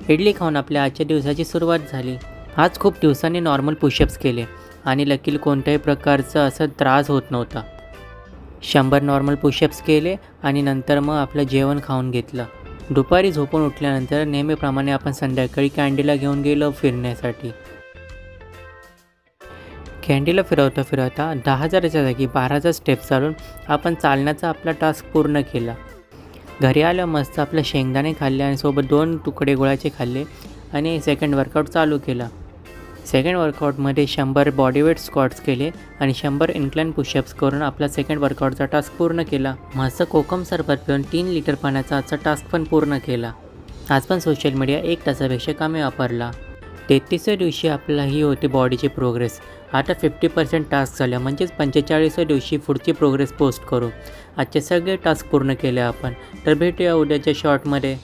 इडली खाऊन आपल्या आजच्या दिवसाची सुरुवात झाली. आज खूप दिवसांनी नॉर्मल पुशअप्स केले आणि लकीली कोणत्याही प्रकारचा असा त्रास होत नव्हता. 100 नॉर्मल पुशअप्स केले आणि नंतर मग आपलं जेवण खाऊन घेतलं. दुपारी झोपून उठल्यानंतर नेहमीप्रमाणे आपण संध्याकाळी कँडीला घेऊन गेलो फिरण्यासाठी. कँडीला फिरवता फिरवता 10,000च्या जागी 12,000 स्टेप चालून आपण चालण्याचा आपला टास्क पूर्ण केला. घरी आल्यावर मस्त आपलं शेंगदाणे खाल्ले आणि सोबत 2 तुकडे गुळाचे खाल्ले आणि सेकंड वर्कआउट चालू केला. सेकंड वर्कआउटमध्ये 100 बॉडीवेट स्क्वॉट्स केले आणि 100 इन्क्लाइन पुशअप्स करून आपला सेकंड वर्कआउटचा टास्क पूर्ण केला. मस्त कोकम सरबत पिऊन 3 लिटर पाण्याचा आजचा टास्क पण पूर्ण केला. आज पण सोशल मीडिया 1 तासापेक्षा कमी वापरला. 33व्या दिवशी आपला ही होती बॉडीची प्रोग्रेस. आता 50% टास्क झाल्या, म्हणजेच 45व्या दिवशी पुढची प्रोग्रेस पोस्ट करू. आजचे सगळे टास्क पूर्ण केले आपण. तर भेटूया उद्याच्या शॉर्टमध्ये.